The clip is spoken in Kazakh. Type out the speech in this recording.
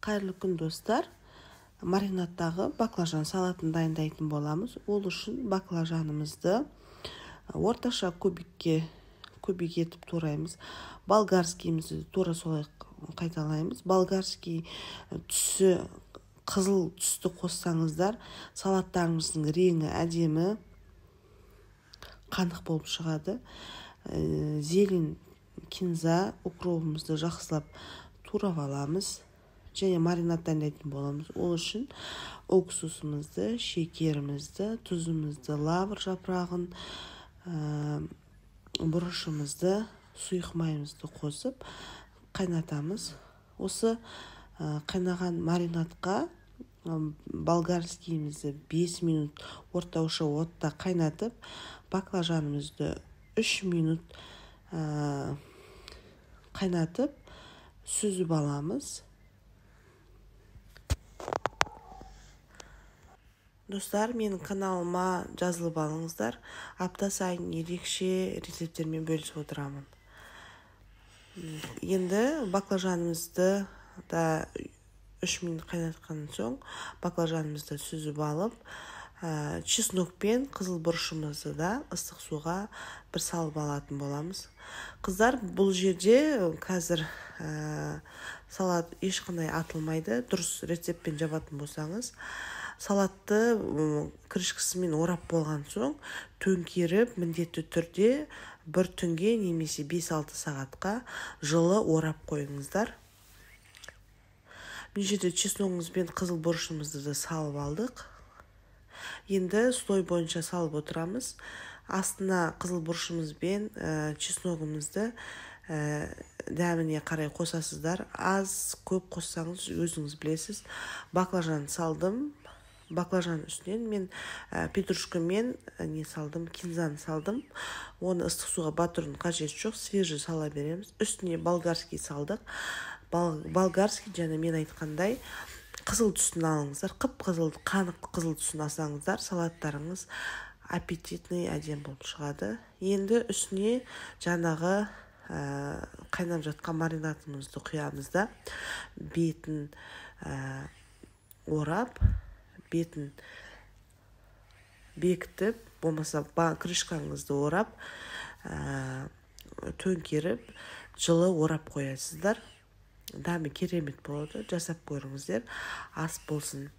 Қайырлы күн достар. Маринадтағы баклажан салатын дайындайтын боламыз. Ол үшін баклажанымызды орташа кубик етіп тураймыз. Болгарскийімізді тура солай қайталаймыз. Болгарский түсі қызыл түсті қоссаңыздар, салаттарыңыздың реңі әдемі, қанық болып шығады. Зелень, кинза, укропымызды жақсылап турап аламыз. Және маринад дайындайтын боламыз. Ол үшін уксусымызды, шекерімізді, тұзымызды, лавр жапырағын, бұрышымызды, сұйық майымызды қосып қайнатамыз. Осы қайнаған маринадқа болгарскийімізді 5 минут орташа отта қайнатып, баклажанымызды 3 минут қайнатып, сүзіп аламыз. Достар, менің каналыма жазылып алыңыздар. Апта сайын ерекше рецепттермен бөлісіп отырамын. Енді баклажанымызды да 3 минут қайнатқан соң баклажанымызды сүзіп алып, чеснок пен қызыл бұрышымызды да ыстық суға бір салып алатын боламыз. Қыздар, бұл жерде қазір салат ешқандай атылмайды. Дұрыс рецептпен жабатын болсаңыз, салатты крышкасымен орап болған соң төңкеріп, міндетті түрде бір түнге немесе 5-6 сағатқа жылы орап қойыңыздар. Бұл жерде чесногымыз бен қызыл бұрышымызды да салып алдық. Енді слой бойынша салып отырамыз. Астына қызыл бұрышымыз бен чесногымызды дәміне қарай қосасыздар. Аз, көп қоссаңыз өзіңіз білесіз. Баклажан салдым. Баклажан үстінен мен петрушка мен кинзаны салдым. Оны ыстық суға батырудың қажеті жоқ, свежий сала береміз. Үстіне болгарский салдық. Болгарский, және мен айтқандай, қызыл түсін алыңыздар. Қып-қызыл, қанық қызыл түсін алсаңыздар, салаттарыңыз аппетитный, әдем болып шығады. Енді үстіне жаңағы қайнап жатқан маринадымызды құямыз да, бетін орап, бетін бекітіп, болмаса крышкаңызды орап, төңкеріп, жылы орап қоясыздар. Дәмі керемет болады, жасап көріңіздер. Ас болсын.